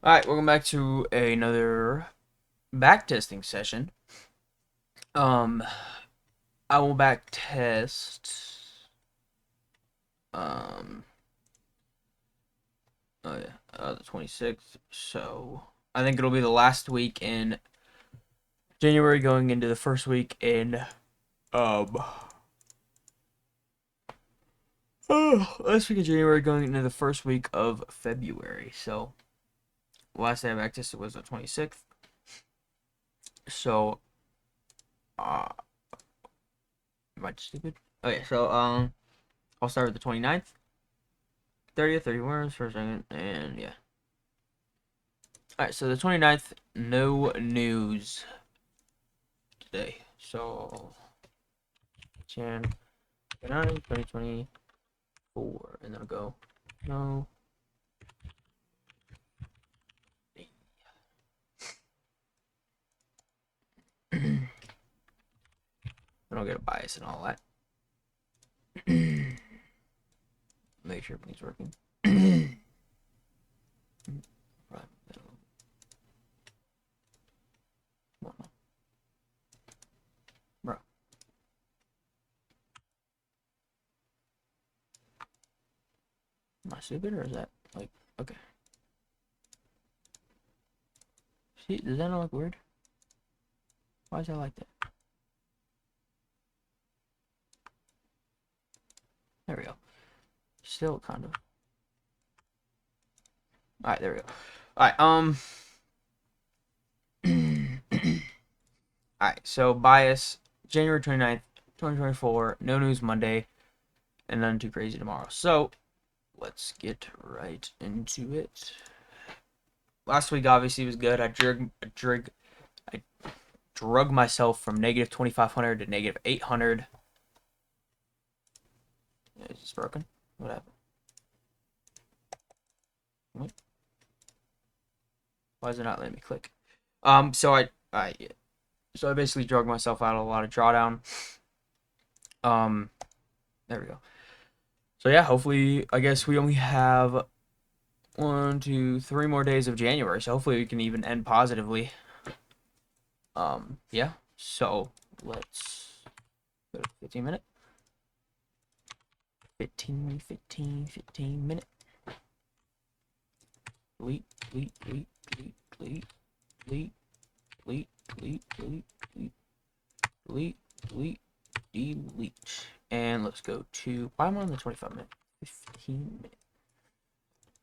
Alright, welcome back to another backtesting session. Um, I will backtest, um, the 26th, so I think it'll be the last week in January going into the first week in, um, last week in January going into the first week of February, so last day I backtested was the 26th, so, am I stupid? Okay, so, I'll start with the 29th. 30th, 31st, first, second, and yeah. Alright, so the 29th, no news today. So, 10, 9, 2024, and then I'll go, no. I don't get a bias and all that. Make sure everything's working. Bro. Am I stupid or is that like okay? See, does that not look weird? Why is that like that? There we go. Still kind of. Alright, there we go. Alright, Alright, so bias January 29th, 2024, no news Monday, and none too crazy tomorrow. So let's get right into it. Last week obviously was good. I drug myself from negative 2,500 to negative 800. Is this broken? What happened? What? Why is it not letting me click? So I basically drug myself out of a lot of drawdown. There we go. So yeah, hopefully, I guess we only have 1, 2, 3 more days of January, so hopefully we can even end positively. Yeah, so let's go to 15 minute. 15 minute. Delete, delete, delete, delete, delete, delete, delete, delete, delete, delete, delete, delete. And let's go to, why am I on the 25 minute? 15 minute.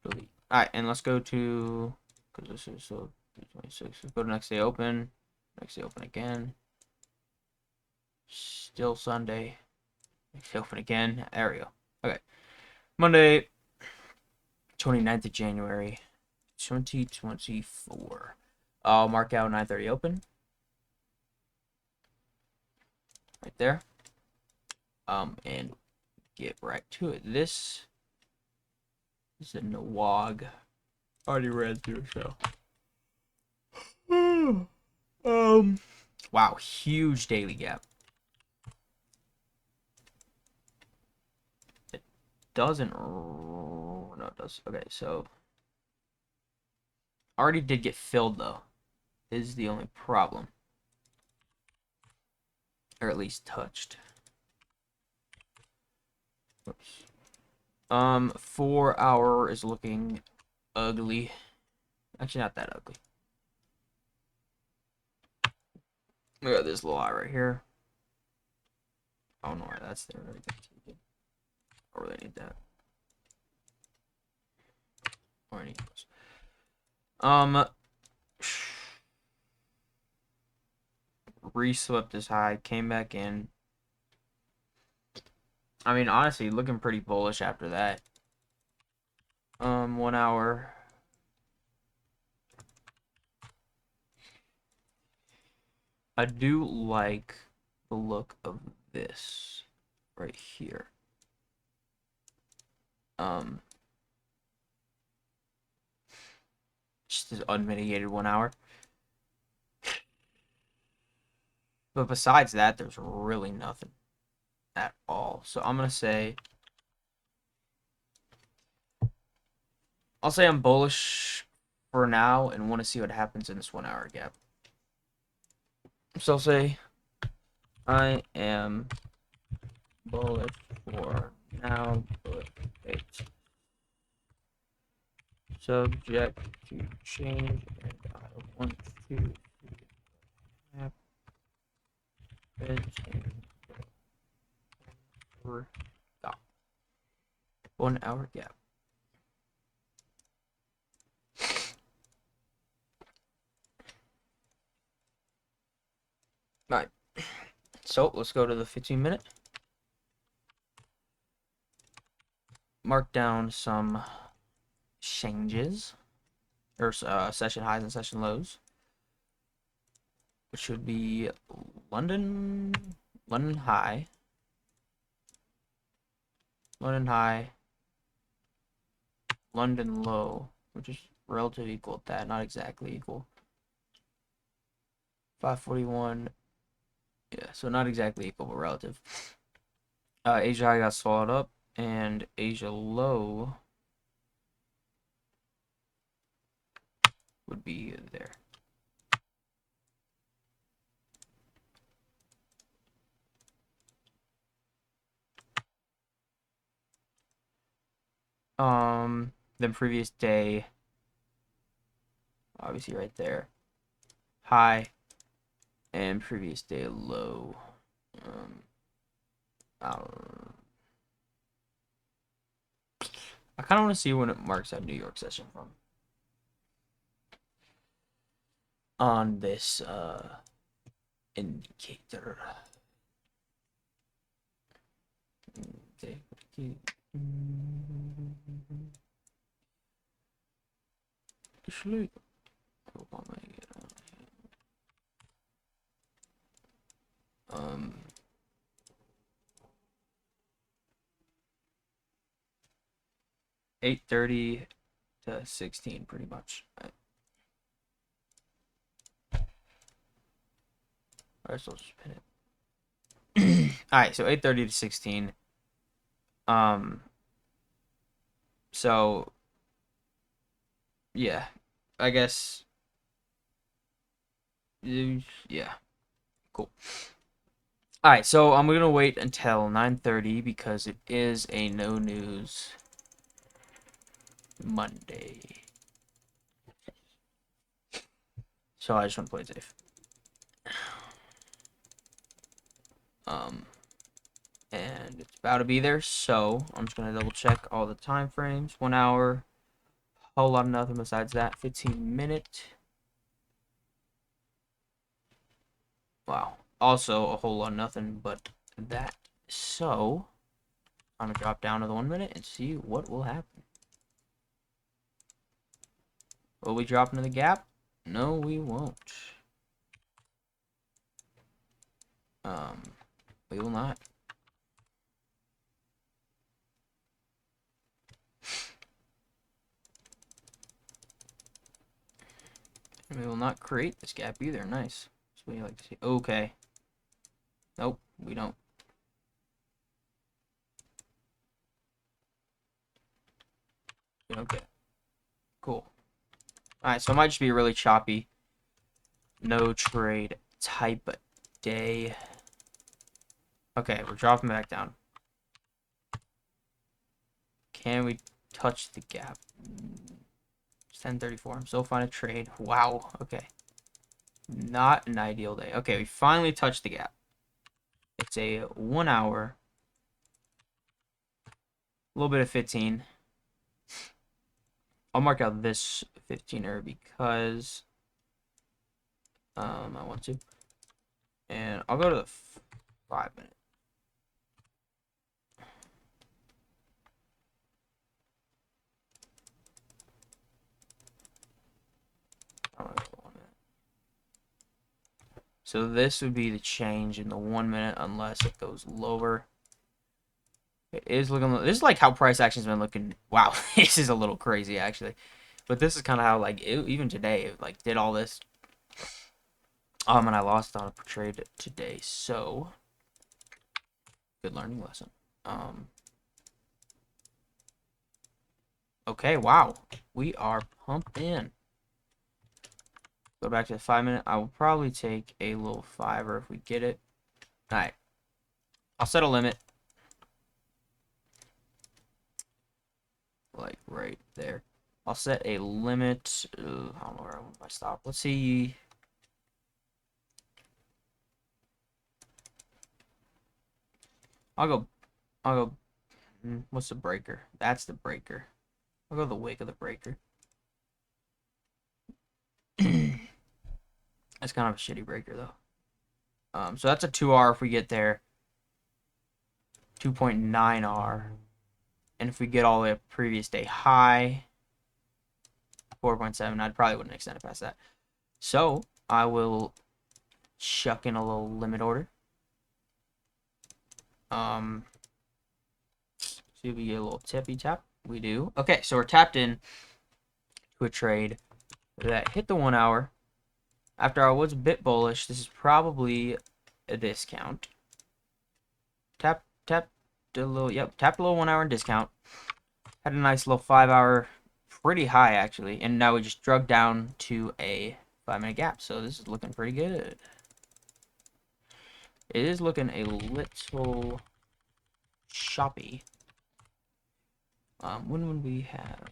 Delete. Alright, and let's go to, because this is so 26. Let's go to next day open. Next day open again. Still Sunday. Next day open again. There we go. Okay. Monday, 29th of January, 2024. I'll mark out 9:30 open. Right there. And get right to it. This is a Nawag. Already read through, so. Wow, huge daily gap. It doesn't. No, it does. Okay, so. Already did get filled, though. This is the only problem. Or at least touched. Oops. 4 hour is looking ugly. Actually, not that ugly. We got this little eye right here. Oh no, that's there. I really need that. Or I need those. Reswept this high, came back in. I mean, honestly, looking pretty bullish after that. 1 hour. I do like the look of this right here. Just this unmitigated 1 hour. But besides that, there's really nothing at all. So I'm gonna say, I'll say I'm bullish for now and want to see what happens in this 1 hour gap. So I'll say I am bullish for now, but it's subject to change, and I want to see what happens in the 1 hour gap. Alright, so let's go to the 15-minute. Mark down some changes, or session highs and session lows, which should be London high, London low, which is relatively equal to that, not exactly equal. 541, yeah, so not exactly equal, but relative. Asia high got swallowed up, and Asia low would be there. The previous day, obviously right there, high, and previous day low. I kind of want to see when it marks that New York session from on this indicator. Actually, 8:30 to 16, pretty much. Alright, so I'll just pin it. Alright, so 8:30 to 16. So yeah, I guess. Yeah, cool. Alright, so I'm gonna wait until 9:30 because it is a no news Monday. So I just want to play it safe. And it's about to be there, so I'm just gonna double check all the time frames. 1 hour, whole lot of nothing besides that. 15-minute. Wow. Also a whole lot of nothing but that. So I'm gonna drop down to the 1 minute and see what will happen. Will we drop into the gap? No, we won't. We will not. And we will not create this gap either. Nice. That's what you like to see. Okay. Nope, we don't. Okay. Cool. Alright, so it might just be really choppy. No trade type day. Okay, we're dropping back down. Can we touch the gap? It's 10:34. I'm still finding a trade. Wow. Okay. Not an ideal day. Okay, we finally touched the gap. It's a 1 hour. A little bit of 15. I'll mark out this 15er because I want to. And I'll go to the 5 minute. So this would be the change in the 1 minute unless it goes lower. It is looking. This is like how price action's been looking. Wow, this is a little crazy actually, but this is kind of how like even today it like did all this. And I lost on a trade today, so good learning lesson. Okay, wow, we are pumped in. Go back to the 5-minute. I will probably take a little fiver if we get it. All right. I'll set a limit. Like right there. I'll set a limit. I don't know where I want my stop. Let's see. I'll go. What's the breaker? That's the breaker. I'll go the wake of the breaker. That's kind of a shitty breaker though. So that's a 2R if we get there. 2.9R. And if we get all the way up previous day high, 4.7, I probably wouldn't extend it past that. So I will chuck in a little limit order. See if we get a little tippy tap. We do. Okay, so we're tapped in to a trade that hit the 1 hour. After I was a bit bullish, this is probably a discount. Tapped a little, tapped a little 1 hour discount. Had a nice little 5 hour, pretty high actually, and now we just drug down to a 5-minute gap. So this is looking pretty good. It is looking a little choppy. When would we have?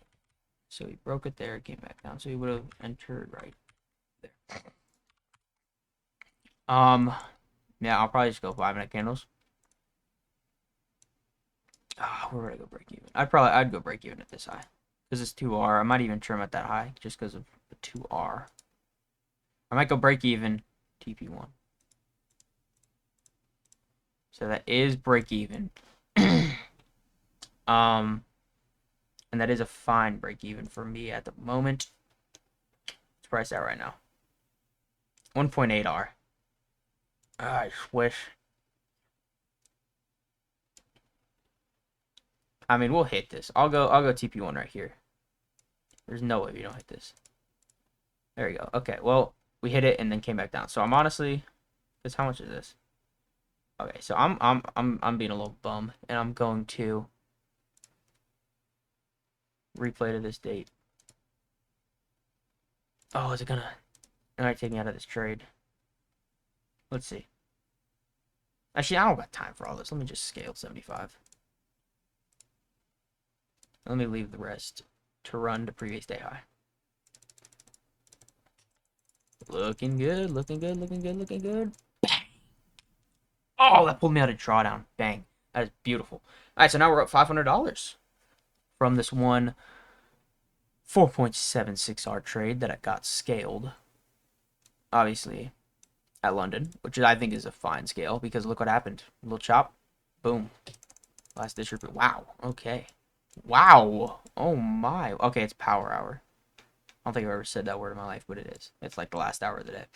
So we broke it there, came back down. So we would have entered right there. Yeah, I'll probably just go 5-minute candles. Where would I go break even? I'd go break even at this high. Because it's 2R. I might even trim at that high just because of the 2R. I might go break even TP1. So that is break even. And that is a fine break even for me at the moment. It's priced out right now. 1.8R. I wish. I mean, we'll hit this. I'll go TP1 right here. There's no way we don't hit this. There we go. Okay, well, we hit it and then came back down. So I'm honestly, because how much is this? Okay, so I'm being a little bum, and I'm going to replay to this date. Oh, is it might take me out of this trade. Let's see. Actually, I don't got time for all this. Let me just scale 75. Let me leave the rest to run to previous day high. Looking good, looking good, looking good, looking good. Bang! Oh, that pulled me out of drawdown. Bang. That is beautiful. All right, so now we're up $500 from this one 4.76R trade that I got scaled. Obviously, at London, which I think is a fine scale because look what happened. A little chop. Boom. Last distribute. Wow. Okay. Wow. Oh my. Okay, it's power hour. I don't think I've ever said that word in my life, but it is. It's like the last hour of the day.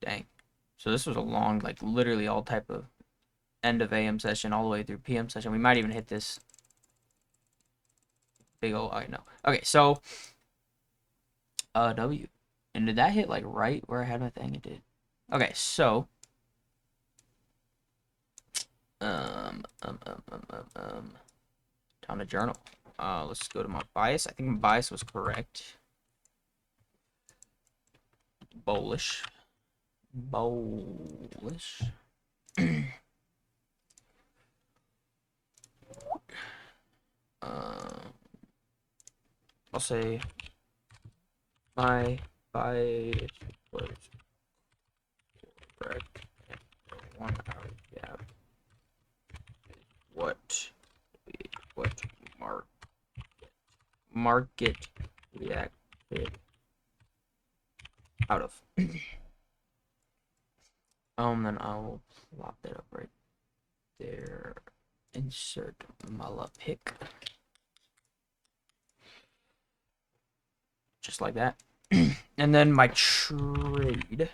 Dang. So this was a long, like literally all type of end of AM session all the way through PM session. We might even hit this big old, I know. Okay, so W. And did that hit like right where I had my thing? It did. Okay, so time to journal. Let's go to my bias. I think my bias was correct. Bullish. I'll say my bias was correct. 1 hour gap. What market reacted out of. Then I will plop that up right there. Insert Mala pick. Just like that. And then my trade.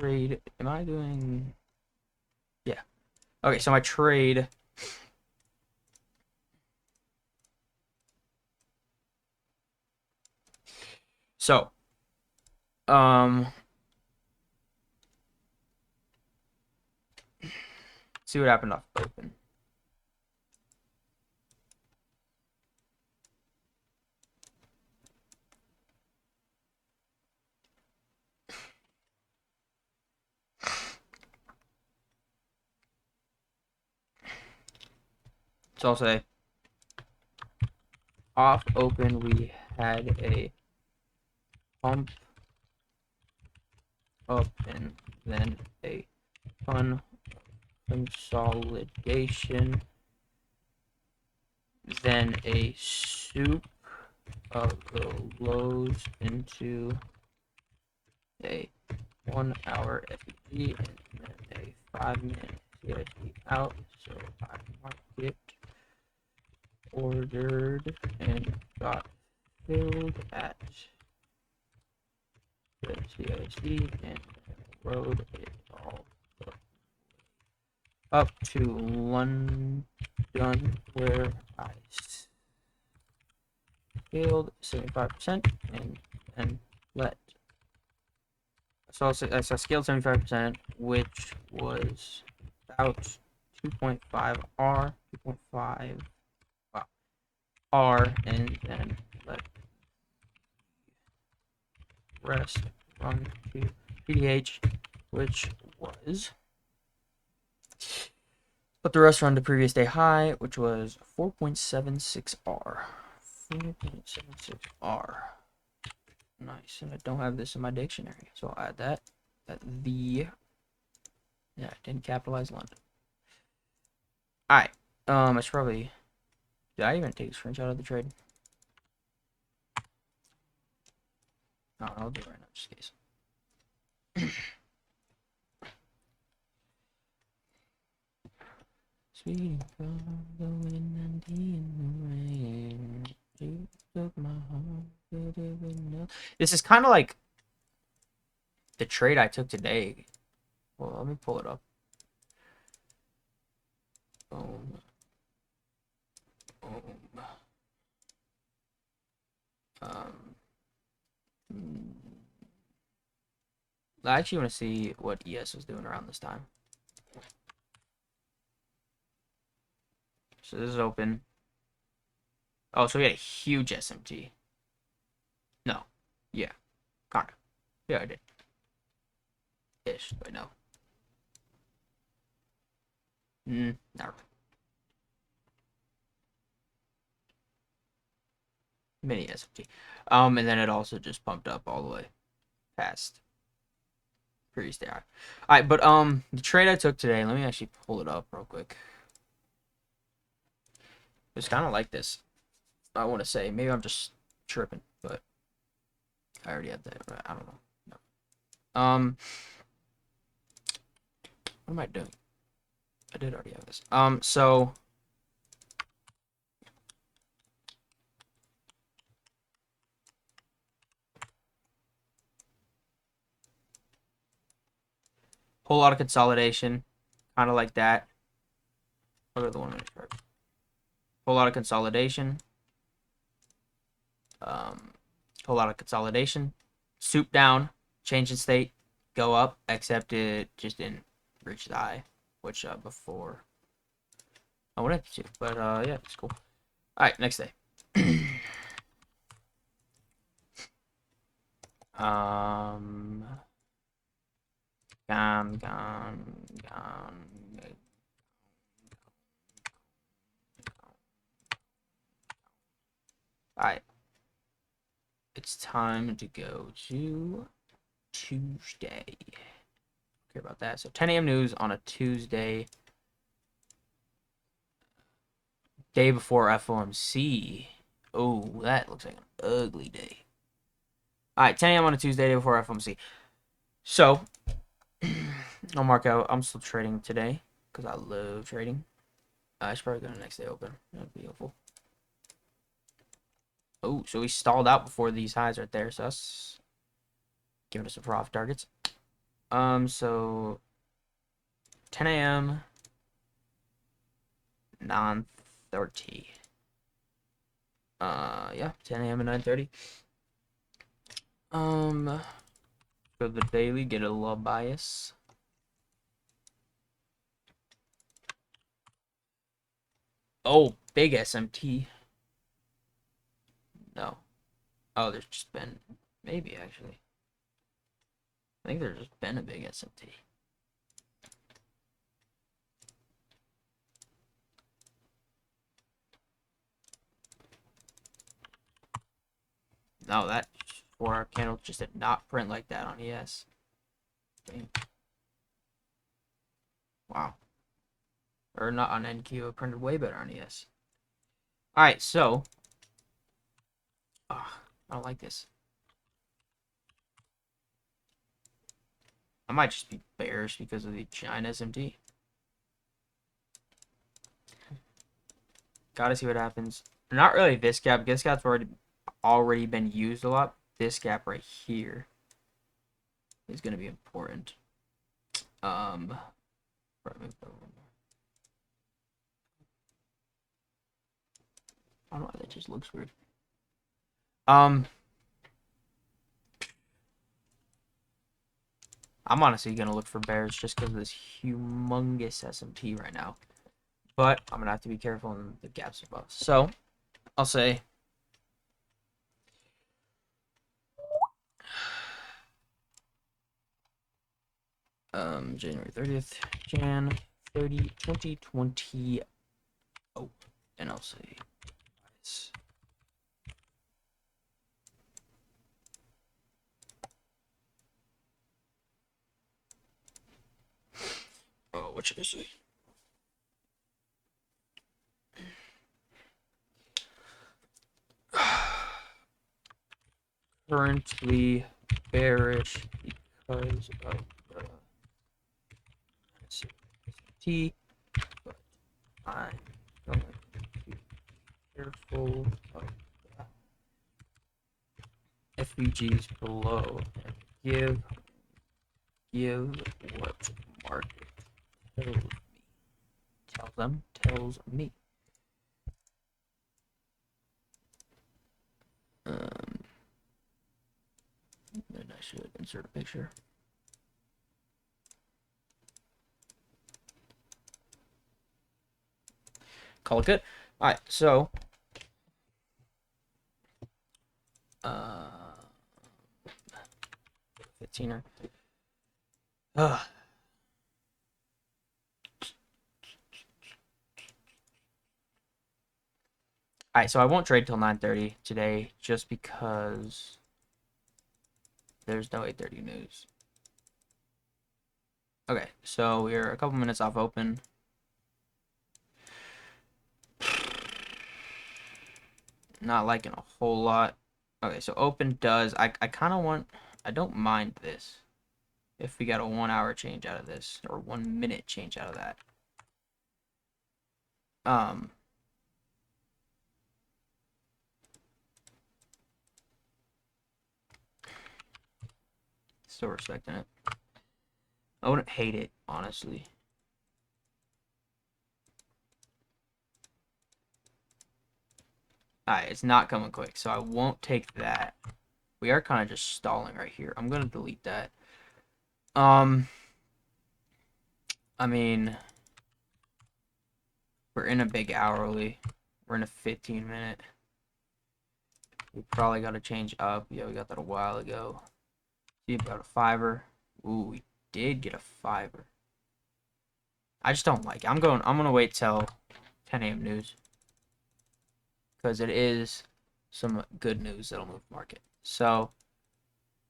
Am I doing? Yeah. Okay, so my trade. So, see what happened off open. So I'll say off open, we had a pump up and then a ton consolidation, then a soup of the lows into a 1 hour FEB and then a 5-minute CIC out. So I market ordered and got filled at the CIC and rode it all up to London where I scaled 75% and let. So I scaled 75%, which was about 2.5 R, 2.5 R, and then let rest run to PDH, which was. Let the rest run to previous day high, which was 4.76 R. 4.76 R. Nice, and I don't have this in my dictionary, so I'll add that. Yeah, I didn't capitalize London. Alright, I should probably. Did I even take a screenshot of the trade? No, I'll do it right now, just in case. Sweet from the wind and in the rain. You took my heart. This is kind of like the trade I took today. Well, let me pull it up. Boom. Boom. I actually want to see what ES was doing around this time. So this is open. Oh, so we had a huge SMT. No. Yeah. Kind of. Yeah, I did. Ish, but no. Not really. Mini SMT. And then it also just pumped up all the way past previous day. Alright, but the trade I took today, let me actually pull it up real quick. It's kind of like this. I want to say, maybe I'm just tripping, but I already had that. I don't know. No. What am I doing? I did already have this. So whole lot of consolidation, kind of like that. What are the 1 minute chart? Whole lot of consolidation. Whole lot of consolidation. Soup down, change in state, go up, except it just didn't reach the high, which before I wanted to, but yeah, it's cool. All right, next day. Gone. All right, it's time to go to Tuesday. Care about that. So 10 a.m. news on a Tuesday, day before FOMC. Oh, that looks like an ugly day. All right, 10 a.m. on a Tuesday, day before FOMC. So I'll mark out. I'm still trading today because I love trading. I should probably go to the next day open. That'd be helpful. Oh, so we stalled out before these highs right there. So that's giving us some profit targets. So 10 a.m. 9:30. Yeah, 10 a.m. and 9:30. Go to the daily, get a little bias. Oh, big SMT. No. Oh, there's just been maybe actually. I think there's just been a big SMT. No, that 4-hour candle just did not print like that on ES. Dang. Wow. Or not on NQ, it printed way better on ES. Alright, so. I don't like this. I might just be bearish because of the giant SMT. Gotta see what happens. Not really this gap. This gap's already been used a lot. This gap right here is gonna be important. I don't know why that just looks weird. I'm honestly gonna look for bears just because of this humongous SMT right now. But I'm gonna have to be careful in the gaps above. So I'll say January 30th, Jan 30, 2020. Oh, and I'll say what should I say? Currently bearish because of T, but I'm going to be careful of the FEGs below and give what market tells me. Then I should insert a picture. Call it good. All right, so 15er. All right, so I won't trade till 9:30 today just because there's no 8:30 news. Okay, so we're a couple minutes off open. Not liking a whole lot. Okay, so open does. I kind of want. I don't mind this. If we got a 1 hour change out of this, or 1 minute change out of that. Still respecting it. I wouldn't hate it, honestly. Alright, it's not coming quick, so I won't take that. We are kind of just stalling right here. I'm gonna delete that. I mean, we're in a big hourly. We're in a 15-minute. We probably got to change up. Yeah, we got that a while ago. See, we got a 5-er. Ooh, we did get a 5-er. I just don't like it. I'm gonna wait till 10 a.m. news. Because it is some good news that'll move the market. So,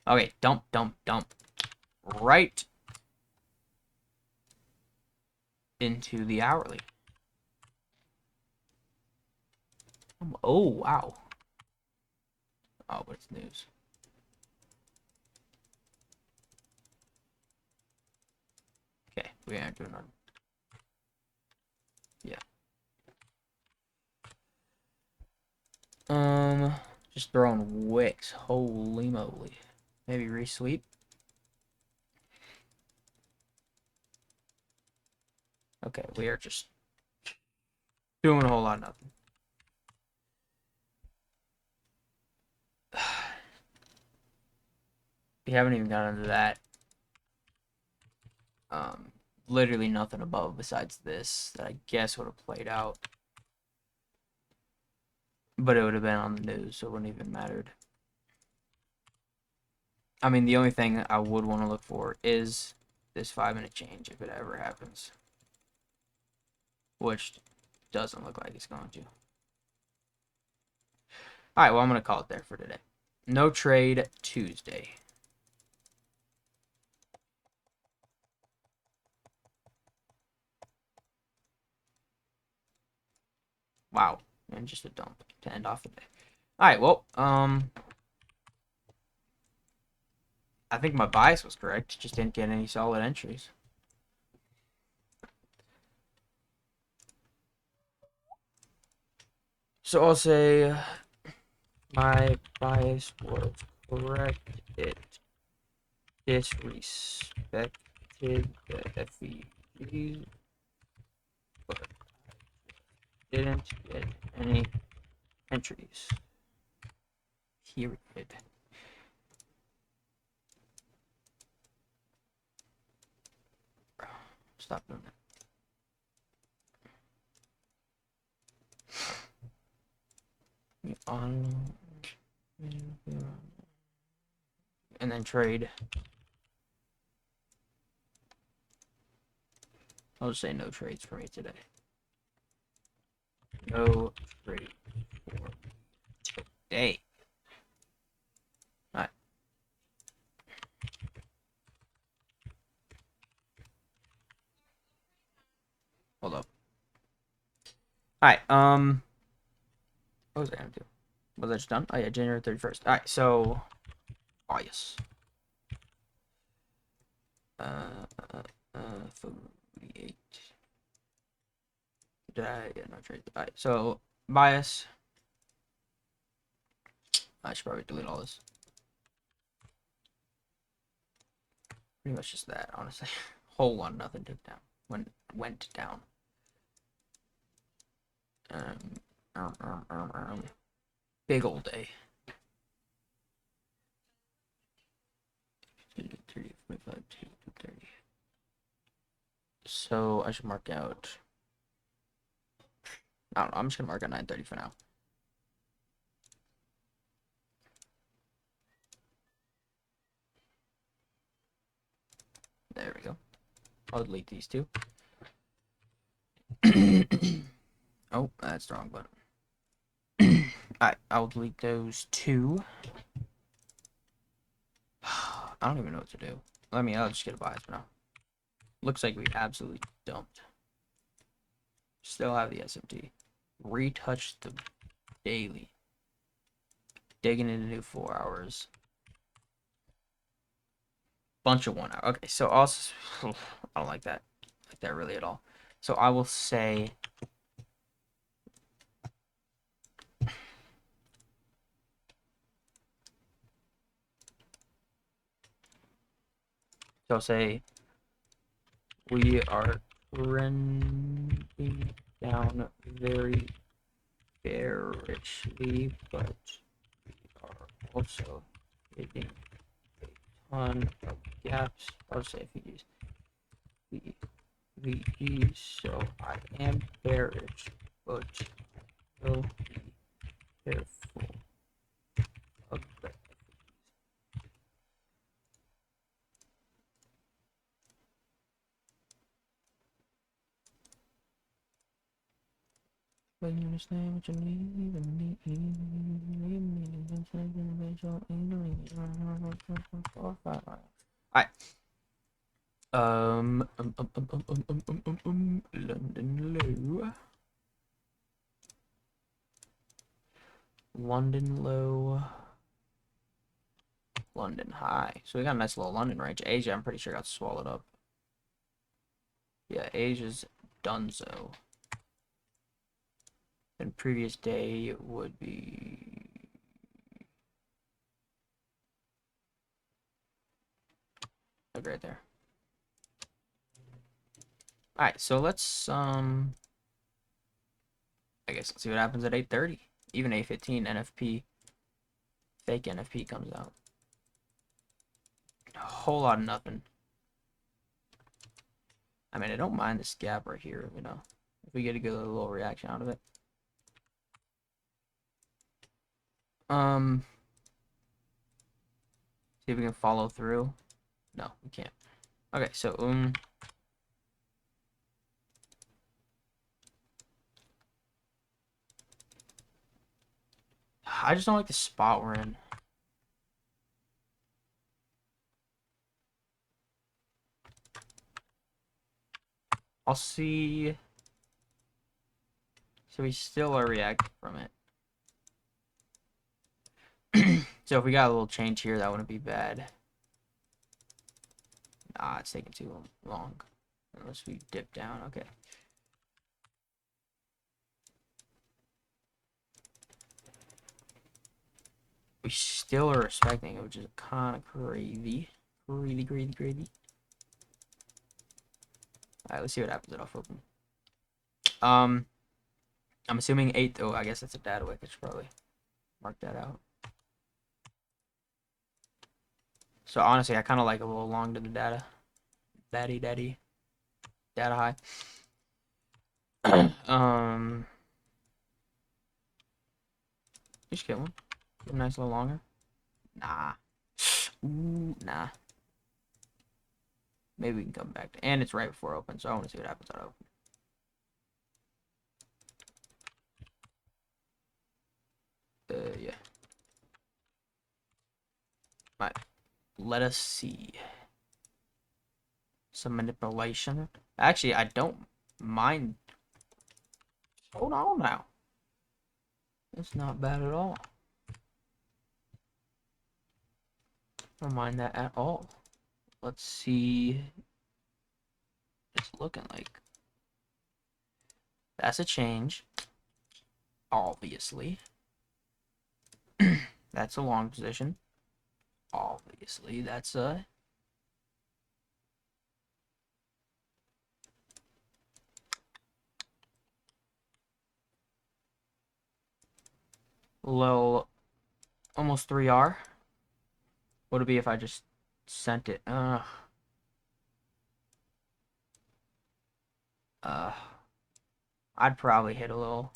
okay, dump. Right into the hourly. Oh, wow. Oh, but it's news. Okay, we aren't doing nothing. Yeah. Just throwing wicks. Holy moly. Maybe resweep. Okay, we are just doing a whole lot of nothing. We haven't even gotten into that. Literally nothing above besides this that I guess would have played out. But it would have been on the news, so it wouldn't even mattered. I mean, the only thing I would want to look for is this 5-minute change if it ever happens. Which doesn't look like it's going to. Alright, well, I'm going to call it there for today. No trade Tuesday. Wow. And just a dump to end off the day. Alright, well, I think my bias was correct. Just didn't get any solid entries. So I'll say my bias was correct. It disrespected the FEB, but didn't get any entries. Period. Stop doing that. On and then trade. I'll just say no trades for me today. No trade for today. Alright. Hold up. Alright, what was I gonna do? Was I just done? Oh yeah, January 31st. Alright, so yes. 48. Yeah, no trade. Alright, so bias. I should probably delete all this. Pretty much just that, honestly. Whole lot, nothing took down. Went down. Big old day. 30, 45, 30. So I should mark out. I don't know. I'm just gonna mark out 9:30 for now. There we go. I'll delete these two. Oh, that's the wrong button. Alright, I'll delete those two. I don't even know what to do. I'll just get a bias for now. Looks like we absolutely dumped. Still have the SMT. Retouched the daily. Digging into new 4 hours. Bunch of 1 hour. Okay, so also I don't like that. Like that really at all. So I will say we are trending down very bearishly, but we are also hitting a ton of gaps. I'll say VGs, so I am bearish, but will be careful of the when you understand what you need and me, alright. London low. London low. London high. So we got a nice little London range. Asia, I'm pretty sure got swallowed up. Yeah, Asia's donezo. And previous day would be like right there. Alright, so let's I guess let's see what happens at 8:30. Even 8:15 NFP. Fake NFP comes out. A whole lot of nothing. I mean, I don't mind this gap right here, you know. If we get a good little reaction out of it. See if we can follow through. No, we can't. Okay, so I just don't like the spot we're in. I'll see. So we still are reacting from it. So if we got a little change here, that wouldn't be bad. Ah, it's taking too long. Unless we dip down. Okay. We still are respecting it, which is kind of crazy. Crazy, crazy, crazy. Alright, let's see what happens at off open. I'm assuming 8. Oh, I guess that's a data wick. I should probably mark that out. So honestly, I kind of like a little long to the data. Daddy. Data high. Just kill him. Get a nice little longer. Nah. Ooh, nah. Maybe we can come back to, and it's right before open, so I want to see what happens at open. Yeah. Right. Let us see. Some manipulation. Actually, I don't mind. Hold on now. It's not bad at all. I don't mind that at all. Let's see. It's looking like. That's a change. Obviously. That's a long position. Obviously, that's a. Low. Almost 3R. What would it be if I just sent it? I'd probably hit a little.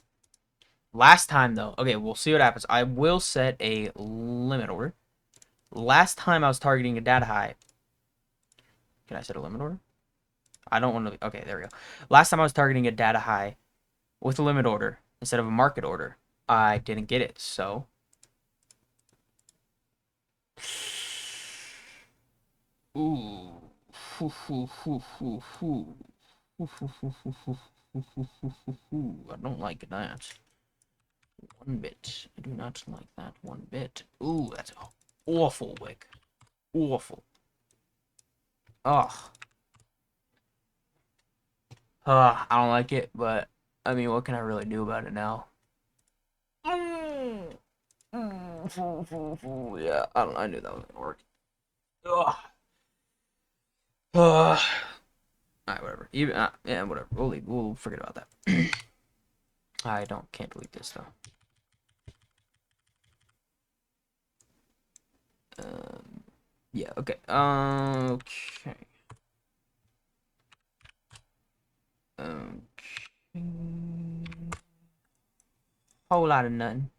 Last time, though. Okay, we'll see what happens. I will set a limit order. Last time I was targeting a data high. Can I set a limit order? I don't want to. Okay, there we go. Last time I was targeting a data high with a limit order instead of a market order. I didn't get it, so. Ooh. I don't like that. One bit. I do not like that one bit. Ooh, that's awful wick. Awful. Ugh. I don't like it, but I mean, what can I really do about it now? Yeah, I don't. I knew that was gonna work. Ugh. Alright, whatever. Even yeah, whatever. We'll forget about that. I can't delete this though. Yeah. Okay. Okay. Whole lot of nothing.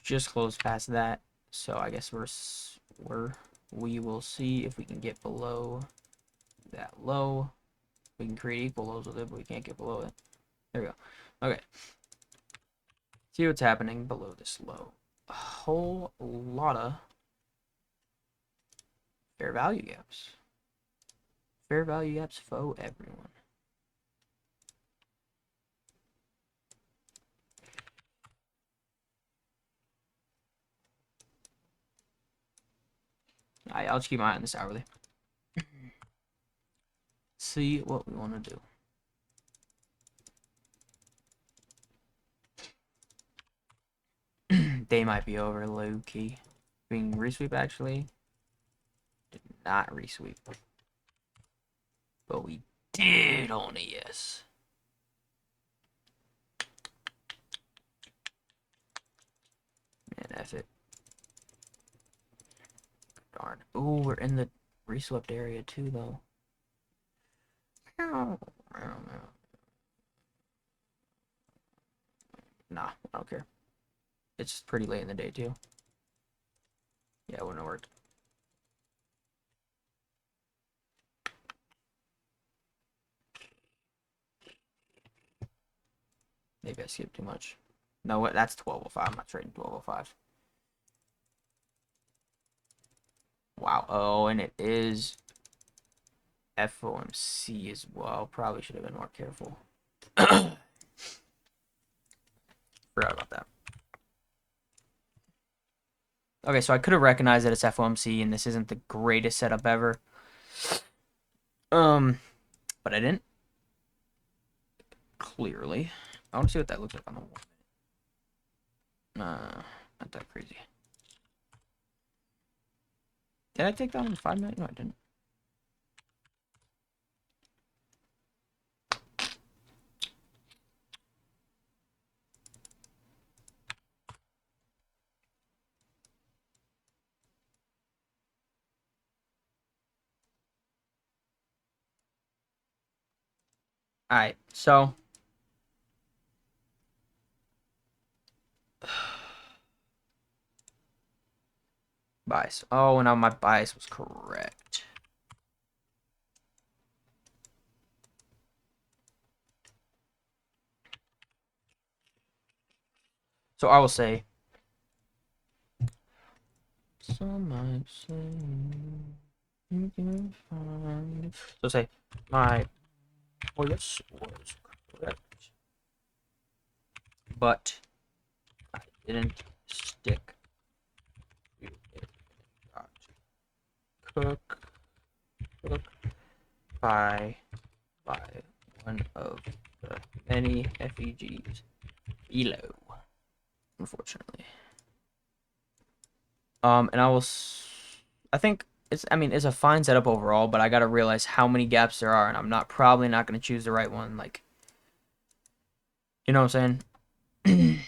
Just close past that. So I guess we will see if we can get below that low. We can create equal lows with it, but we can't get below it. There we go. Okay. See what's happening below this low. A whole lot of fair value gaps. Fair value gaps for everyone. Alright, I'll just keep my eye on this hourly. See what we want to do. They might be over low key. Being resweep actually. Did not resweep. But we did on a yes. Man, F it. Darn. Ooh, we're in the reswept area too, though. Nah, I don't care. It's pretty late in the day, too. Yeah, it wouldn't have worked. Maybe I skipped too much. No, what? That's 1205. I'm not trading 1205. Wow. Oh, and it is FOMC as well. Probably should have been more careful. Forgot about that. Okay, so I could have recognized that it's FOMC and this isn't the greatest setup ever. But I didn't. Clearly. I want to see what that looks like on the 1 minute. Not that crazy. Did I take that on 5 minutes? No, I didn't. Alright, so bias. Oh, now my bias was correct. So I will say, some might say you can find. So say my bias was correct, but I didn't stick to it. Cook by one of the many FEGs below, unfortunately. And I think it's a fine setup overall, but I gotta realize how many gaps there are, and I'm probably not gonna choose the right one, like, you know what I'm saying?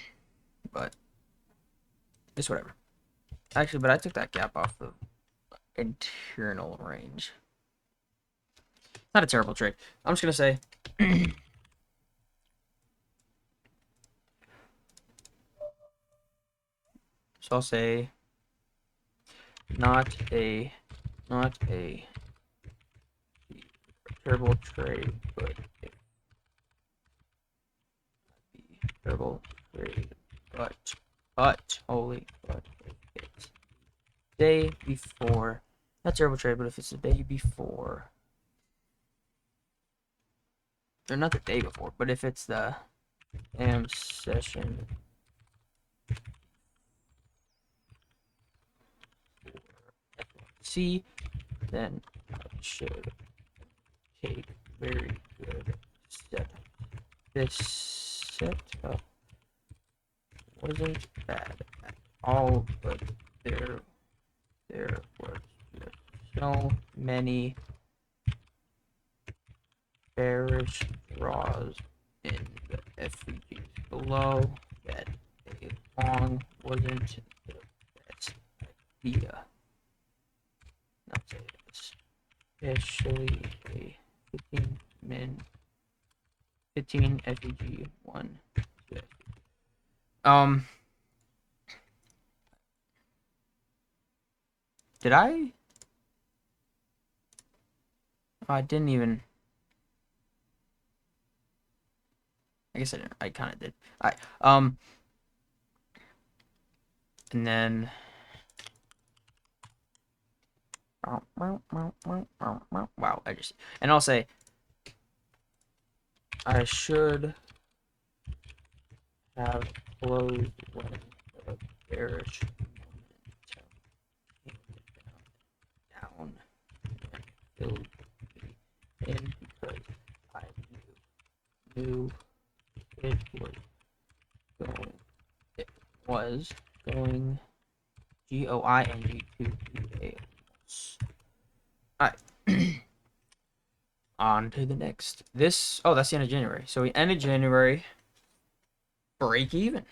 But it's whatever. Actually, but I took that gap off the internal range. Not a terrible trade. I'm just gonna say so I'll say not a terrible trade, but a terrible trade, but holy, but it's day before, not terrible trade, but if it's the day before, or not the day before, but if it's the AM session C, then I should take very good step. This setup wasn't bad at all, but there was just so many bearish draws in the FEGs below that a long wasn't the best idea. Not say especially a 15 FEG 1. Did I? Oh, I didn't even. I guess I didn't. I kind of did. And then. Wow, and I'll say I should have closed when the bearish down and filled in because I knew it was going GOING to be a loss. Alright. On to the next. That's the end of January. So we ended January break even.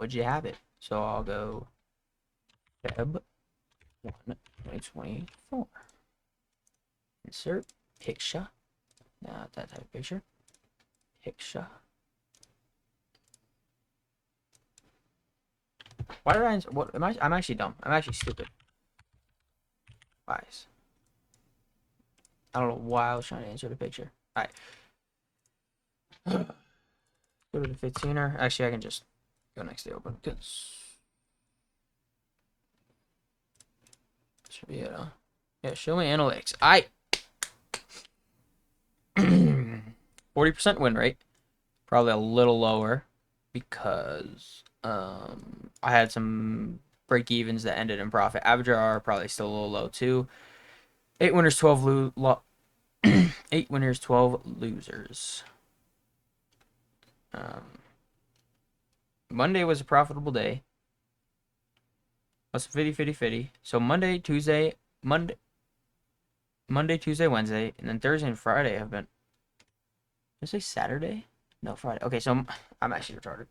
Would you have it? So I'll go FEB 1, 2024. Insert picture. Not that type of picture. Picture. Why did I? What am I? I'm actually dumb. I'm actually stupid. Wise. I don't know why I was trying to insert a picture. Alright. Go to the 15er. Actually, I can just go next to the open. Should be it, huh? Yeah, show me analytics. 40% win rate. Probably a little lower because I had some break evens that ended in profit. Average are probably still a little low too. 8 winners, 8 winners, 12 losers. Monday was a profitable day. That's 50-50-50. So Monday, Tuesday, Tuesday, Wednesday, and then Thursday and Friday have been. Did I say Saturday? No, Friday. Okay, so I'm actually retarded.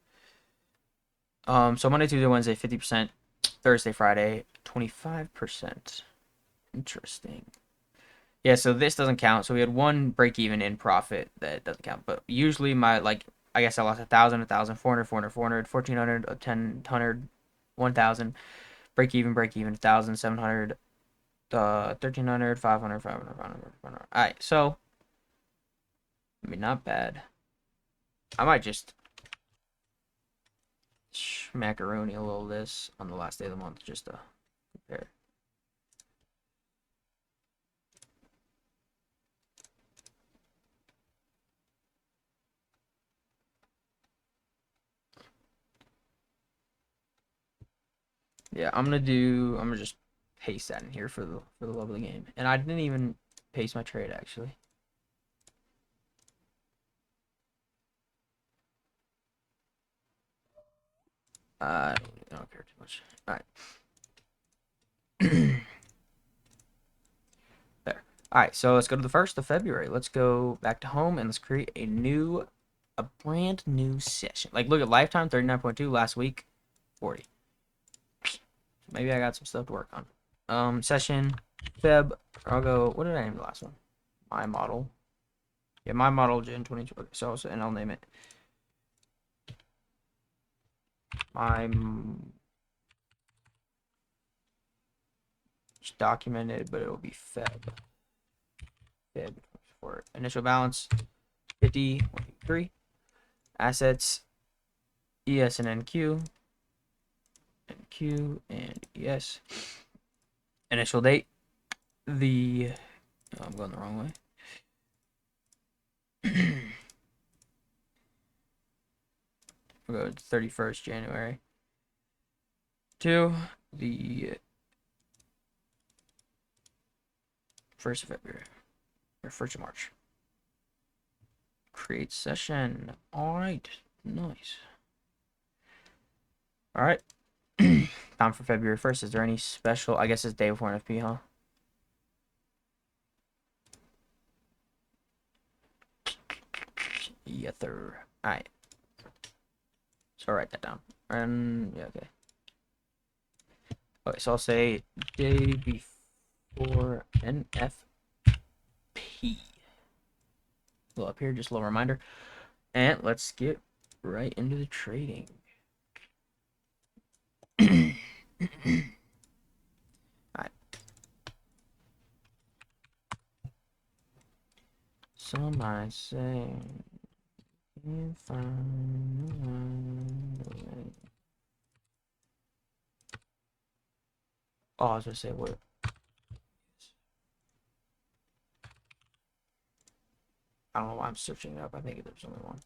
So Monday, Tuesday, Wednesday, 50%. Thursday, Friday, 25%. Interesting. Yeah, so this doesn't count. So we had one break even in profit that doesn't count. But usually my, like, I guess I lost 1,000, 1,000, 400, 400, 400, 1,400, 1,000, 1,000. Break even, 1,000, 700, 1,300, 500, 500, 500, 500. All right, so I mean, not bad. I might just macaroni a little this on the last day of the month just to compare. Yeah, I'm gonna just paste that in here for the love of the game. And I didn't even paste my trade actually. I don't care too much. All right. There. All right, so let's go to the 1st of February. Let's go back to home and let's create a brand new session. Like, look at lifetime 39.2 last week, 40. Maybe I got some stuff to work on. Session, Feb. I'll go. What did I name the last one? My model. Yeah, my model Gen 22. Okay, so and I'll name it my. It's documented, but it'll be Feb. Feb for initial balance 50, 1, assets, ES and NQ, NQ and ES. Initial date. I'm going the wrong way. We'll go to 31st January to the 1st of February or 1st of March. Create session. All right, nice. All right, time for February 1st. Is there any special? I guess it's day before an FP, huh? Yeah, third. All right. So I'll write that down. And yeah, okay. Okay, so I'll say day before NFP. A little up here, just a little reminder. And let's get right into the trading. Alright. Some might say if I Oh, I was gonna say what? I don't know why I'm searching it up. I think there's only one.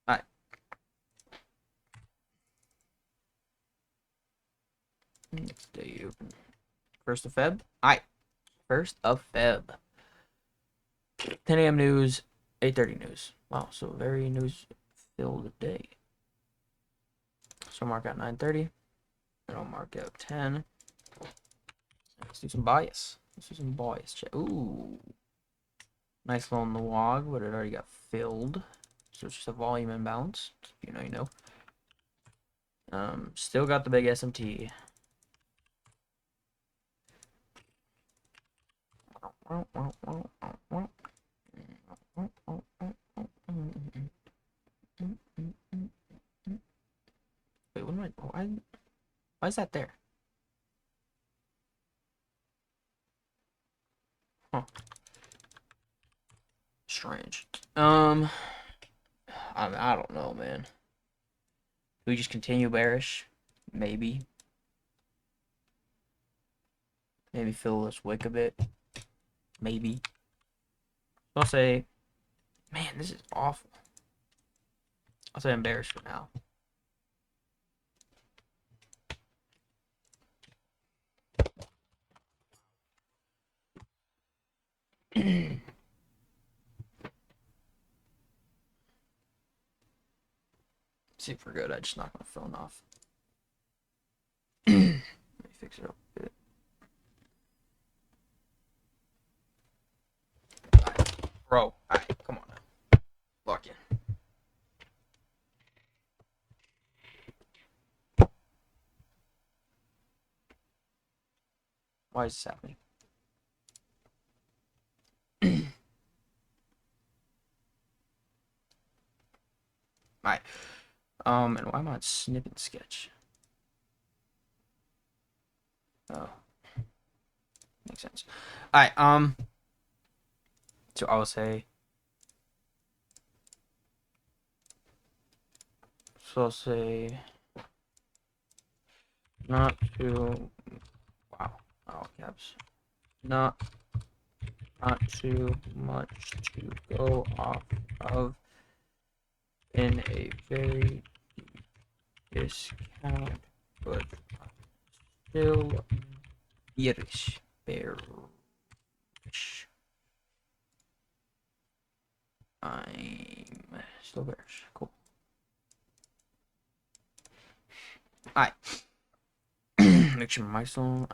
Alright. Next day open. 1st of Feb? Alright. 1st of Feb. 10 a.m. news, 8:30 news. Wow, so very news-filled day. So mark out 9:30. And I'll mark out 10. Let's do some bias. Let's do some bias check. Ooh. Nice little log, but it already got filled. So it's just a volume imbalance. You know. Still got the big SMT. Wait, what am I? Why is that there? Huh. Strange. I don't know, man. Do we just continue bearish? Maybe. Maybe fill this wick a bit. Maybe. I'll say, man, this is awful. I'll say embarrassed for now. See if we're good. I just knocked my phone off. Let me fix it up a bit. Right. Bro, alright, come on now. Lock in. Why is this happening? Alright. And why am I on snippet sketch? Oh. Makes sense. Alright, so I will say, so I'll say, not too, wow, all caps, not too much to go off of in a very discount, but still bearish. I'm still bearish. Cool. Alright. Make sure my mic's on.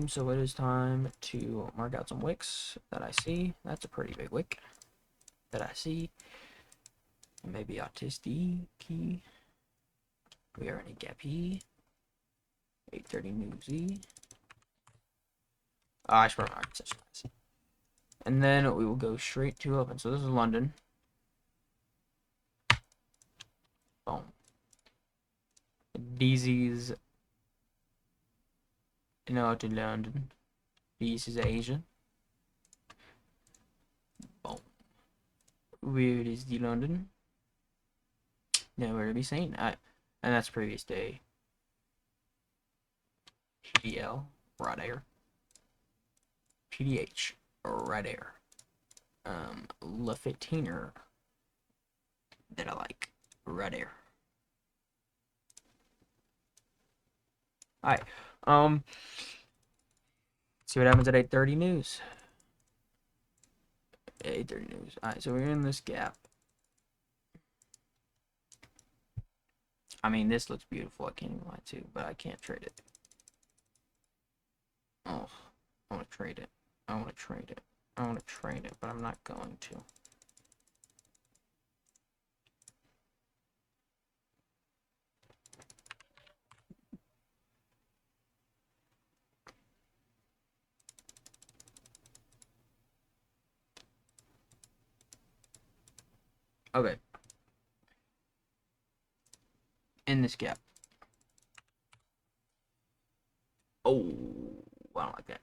So it is time to mark out some wicks that I see. That's a pretty big wick that I see. Maybe autistic. We are in a gappy. 830 newsy. I should probably mark session. And then we will go straight to open. So this is London. Boom. DZ's no to London. This is Asia. Boom. Where is the London? Nowhere to be seen. And that's previous day. PDL, right there. PDH, right there. Lafitiner, that I like, right there. Alright, see what happens at 8:30 news. 8:30 news. Alright, so we're in this gap. I mean, this looks beautiful. I can't even lie to, but I can't trade it. Oh, I want to trade it. I want to trade it. I want to trade it, but I'm not going to. Okay. In this gap. Oh, I don't like that.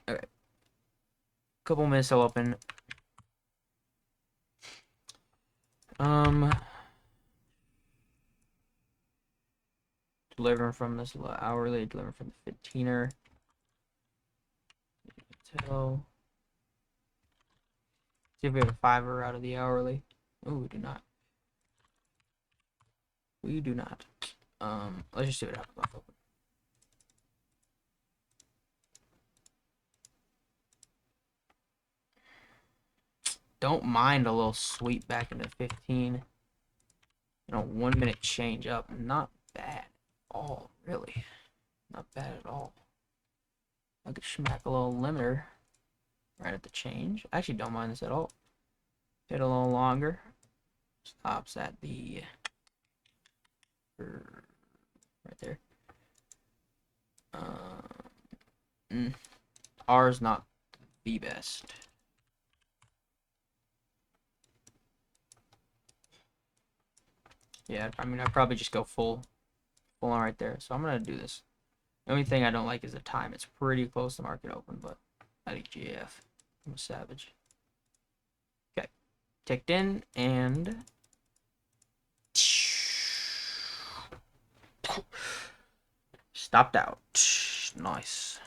Okay. Couple minutes till open. Delivering from this hourly, delivering from the 15er. So, see if we have a 5er out of the hourly. Oh, we do not. We do not. Let's just see what happens off open. Don't mind a little sweep back into 15. You know, 1 minute change up. Not bad at all, really. Not bad at all. I could smack a little limiter right at the change. I actually don't mind this at all. Hit a little longer. Stops at the right there. R is not the best. Yeah, I mean, I'd probably just go full on right there. So I'm gonna do this. The only thing I don't like is the time. It's pretty close to market open, but I think GF. I'm a savage. Okay, ticked in and stopped out. Nice.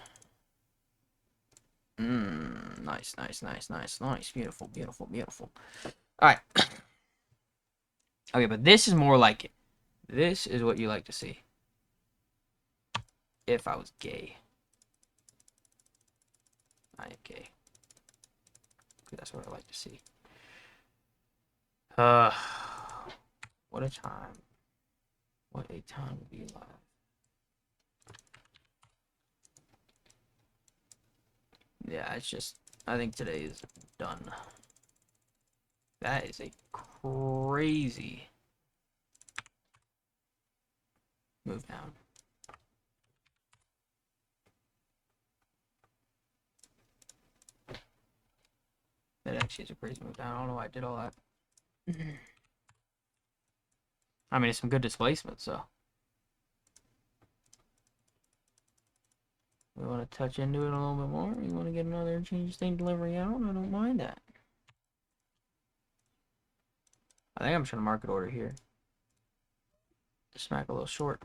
Nice, nice, nice, nice, nice. Beautiful, beautiful, beautiful. All right. Okay, but this is more like it. This is what you like to see. If I was gay. I am gay. That's what I like to see. What a time. What a time to be alive. Yeah, it's just, I think today is done. That is a crazy move down. That actually is a crazy move down. I don't know why I did all that. I mean, it's some good displacement, so. We want to touch into it a little bit more. You want to get another change thing delivery out? I don't mind that. I think I'm trying to market order here. Smack a little short.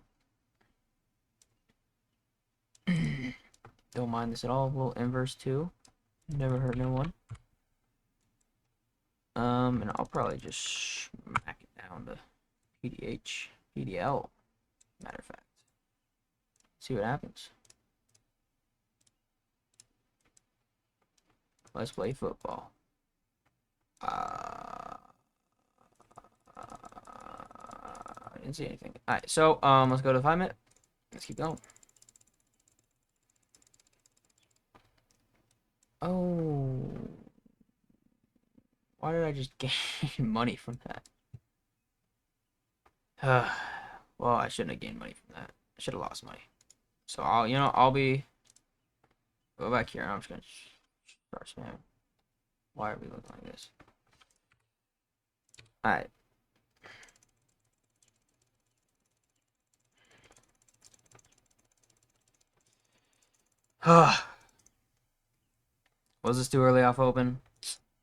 Don't mind this at all. A little inverse too. Never hurt no one. And I'll probably just smack it down to PDH, PDL. Matter of fact. See what happens. Let's play football. I didn't see anything. Alright, so let's go to the 5 minute. Let's keep going. Oh, why did I just gain money from that? Well, I shouldn't have gained money from that. I should have lost money. So I'll be go back here. I'm just gonna start spamming. Why are we looking like this? All right. Was this too early off open?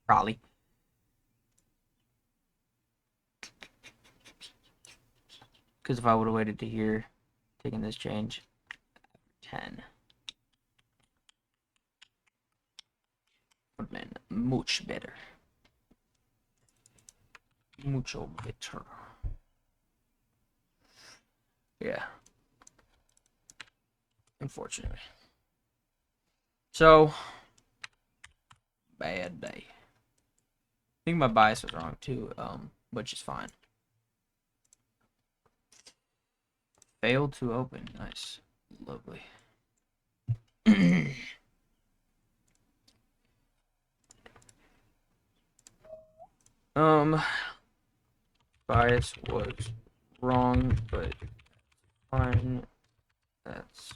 Probably. Because if I would have waited to here, taking this change, 10 would have been much better. Mucho better. Yeah. Unfortunately. So, bad day. I think my bias was wrong too, which is fine. Failed to open. Nice. Lovely. Bias was wrong, but fine. That's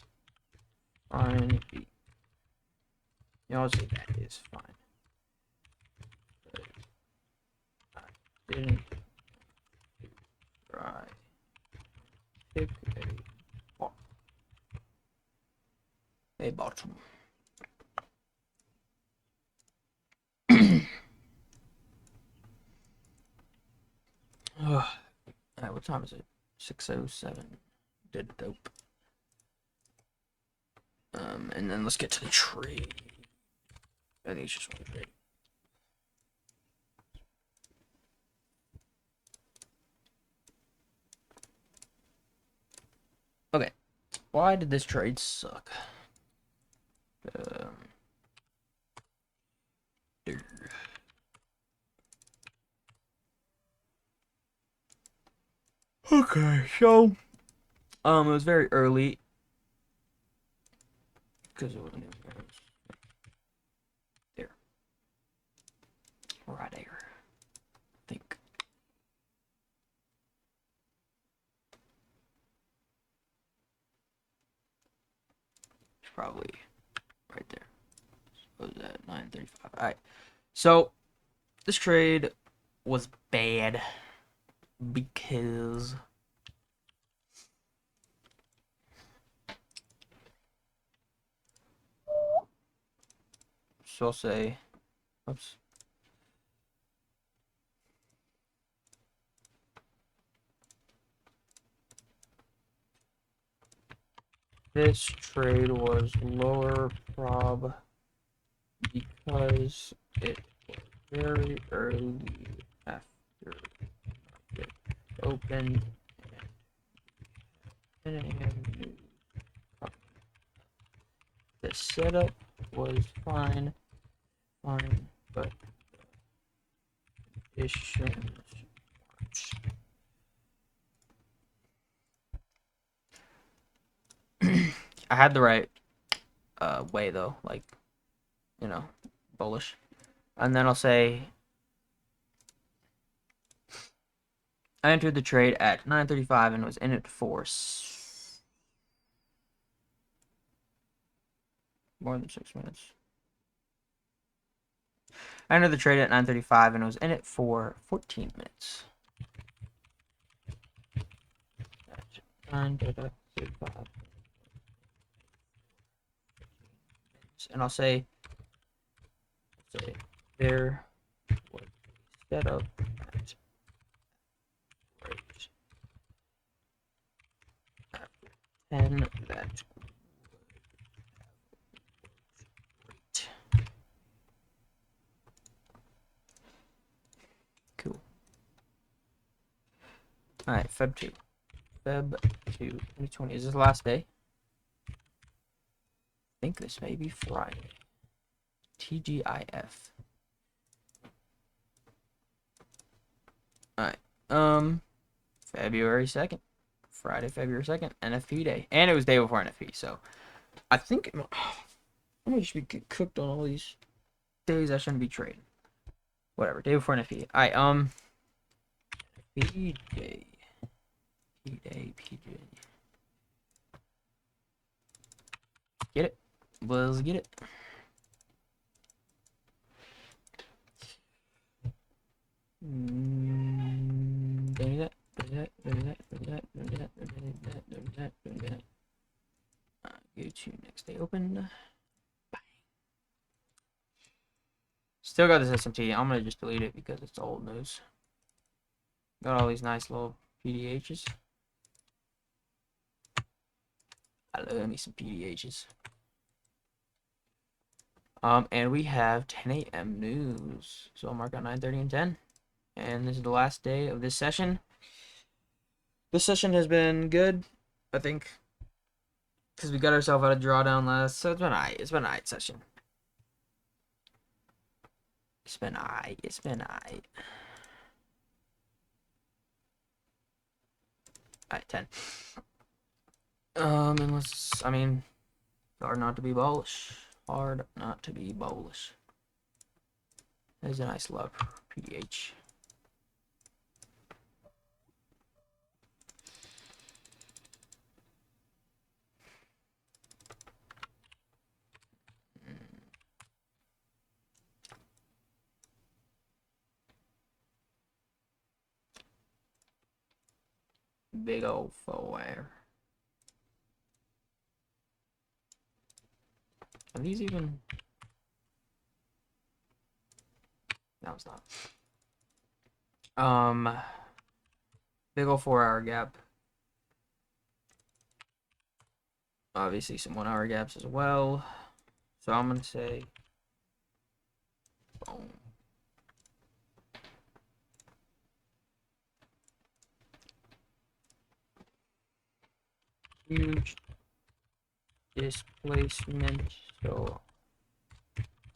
fine. Y'all say that is fine. But I didn't try. Pick a bottom. Alright, what time is it? 6:07. Did dope. And then let's get to the trade. I think it's just one trade. Okay. Why did this trade suck? Okay, so it was very early because it wasn't there, right there. I think it's probably right there. What was that? 9:35. All right, so this trade was bad because so I'll say, oops. This trade was lower prob because it was very early after it opened and 10 a.m. news. The setup was fine, but conditions weren't. I had the right way though, like, you know, bullish. And then I'll say I entered the trade at 9:35 and was in it for more than 6 minutes. I entered the trade at 9:35 and was in it for 14 minutes. 9:35. And I'll say there was set up at right after 10 that great. Cool. Alright, Feb 2. Feb 2, 2020. Is this the last day? I think this may be Friday. TGIF. Alright. February 2nd. Friday, February 2nd. NFP day. And it was day before NFP, so I think I'm gonna just be cooked on all these days I shouldn't be trading. Whatever. Day before NFP. Alright, P day. P-Day. Get it? Let's get it. Go to next day open. Still got this SMT. I'm gonna just delete it because it's old news. Got all these nice little PDHs. I love me some PDHs. And we have 10 a.m. news. So I'll mark out 9:30 and 10. And this is the last day of this session. This session has been good, I think, because we got ourselves out of drawdown last. So it's been alright. It's been alright session. It's been alright. It's been alright. Alright, 10. Unless, I mean, hard not to be bullish. Hard not to be bullish. There's a nice love PDH. Big old four. Are these even? No, it's not. Big old 4-hour gap. Obviously some 1-hour gaps as well. So I'm gonna say boom. Huge displacement, so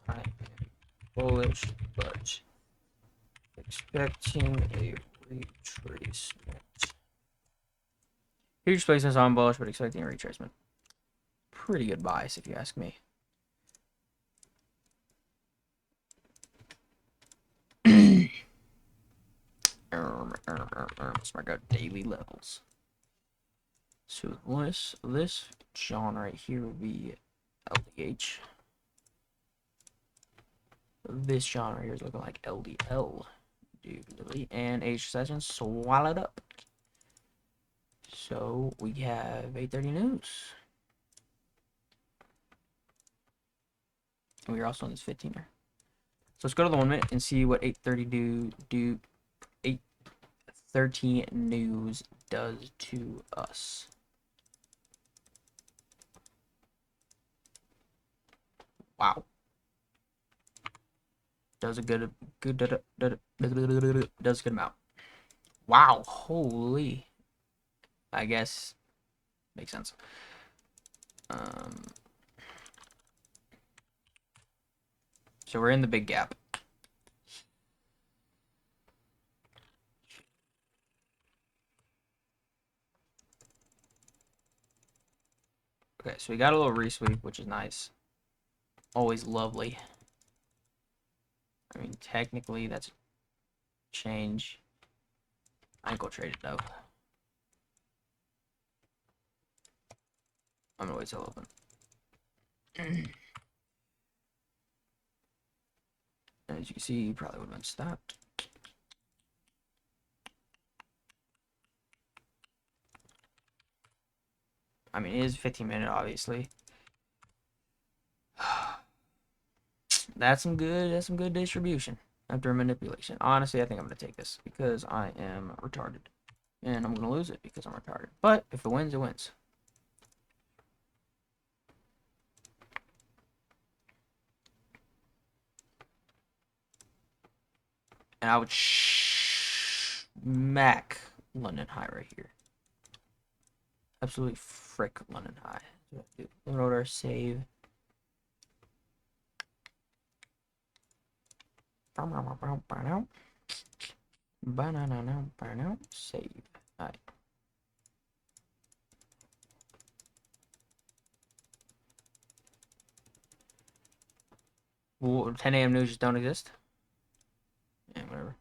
I am bullish, but expecting a retracement. Huge displacement, so I'm bullish, but expecting a retracement. Pretty good bias, if you ask me. Let's mark out daily levels. So this genre right here would be LDH. This genre here is looking like LDL. And H session swallowed up. So we have 8:30 news. And we are also on this 15er. So let's go to the 1 minute and see what 8:30 8:13 news does to us. Wow. Does a good does a good amount. Wow, holy. I guess makes sense. Um, so we're in the big gap. Okay, so we got a little resweep, which is nice. Always lovely. I mean, technically that's a change. I ain't gonna trade it though. I'm gonna wait till open. As you can see, you probably would have been stopped. I mean, it is 15-minute, obviously. That's some good distribution after manipulation. Honestly, I think I'm gonna take this because I am retarded. And I'm gonna lose it because I'm retarded. But if it wins, it wins. And I would smack London High right here. Absolutely frick London High. Load order, save. Save. Alright. Well, 10 a.m. news just don't exist. Yeah, whatever.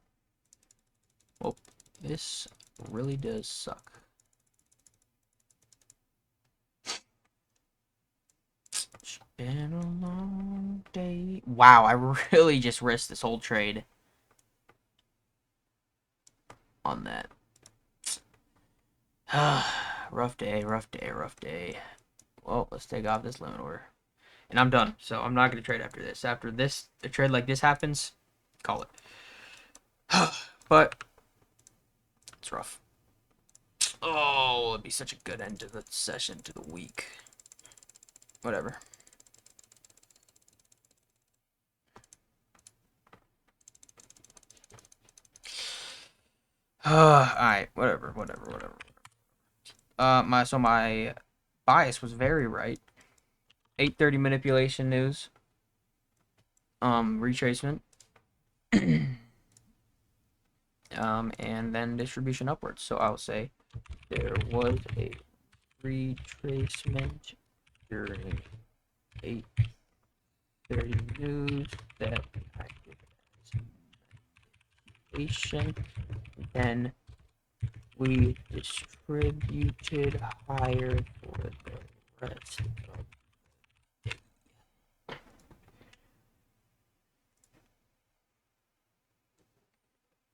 Well, this really does suck. It's been a long day. Wow, I really just risked this whole trade on that. Rough day, rough day, rough day. Well, let's take off this limit order. And I'm done. So I'm not going to trade after this. After this, a trade like this happens, call it. But it's rough. Oh, it'd be such a good end to the session, to the week. Whatever. Alright, whatever. My bias was very right. 8:30 manipulation news. Retracement. And then distribution upwards. So I'll say there was a retracement during 8:30 news that acted as manipulation. Then we distributed higher for the rest of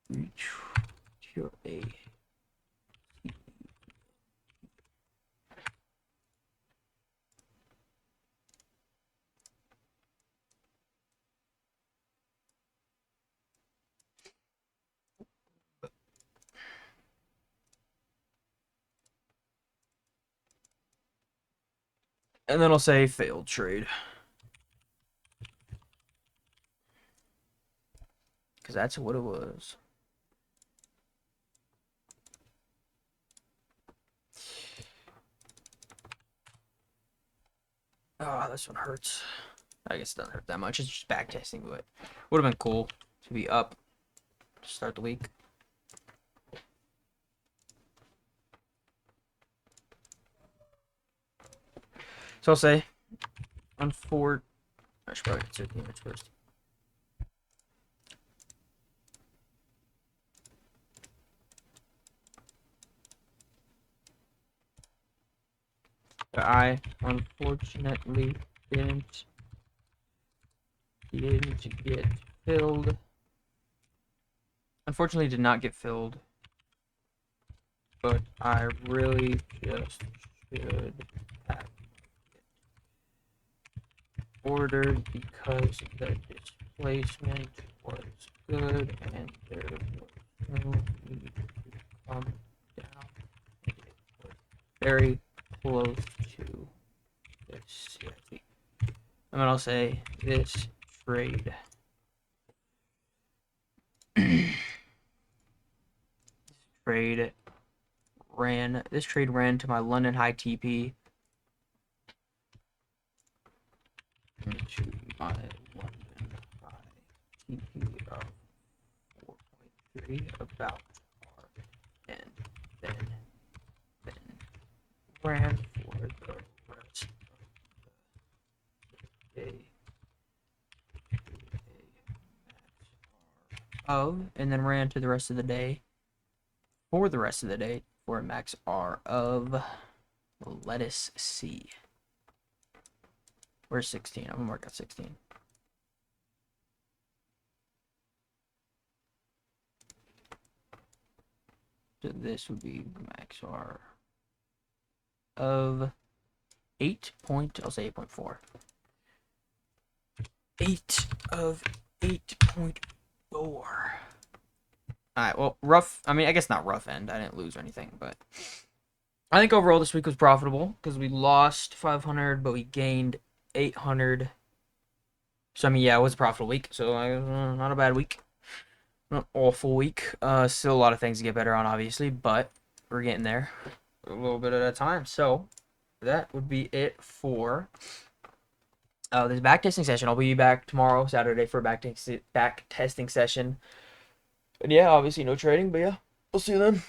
the day. And then I'll say failed trade. Because that's what it was. Oh, this one hurts. I guess it doesn't hurt that much. It's just back testing, but would have been cool to be up to start the week. So I'll say on 4. I should probably get the image first. But I unfortunately didn't get filled. Unfortunately, did not get filled. But I really just should have ordered because the displacement was good and there was no need to come down. It was very close to this. And then I'll say this trade trade ran to my London high TP. To my London high TP of 4.3 about R, and then ran for the rest of the day and then ran to the rest of the day for the rest of the day for a max R of, let us see. Where's 16? I'm gonna mark out 16. So this would be max R of 8. I'll say 8.4. 8 of 8.4. Alright, well, rough. I mean, I guess not rough end. I didn't lose or anything, but I think overall this week was profitable because we lost 500, but we gained 800. So, I mean, yeah, it was a profitable week. So, not a bad week. Not an awful week. Still a lot of things to get better on, obviously, but we're getting there a little bit at a time. So, that would be it for this backtesting session. I'll be back tomorrow, Saturday, for a backtesting session. And yeah, obviously no trading, but yeah, we'll see you then.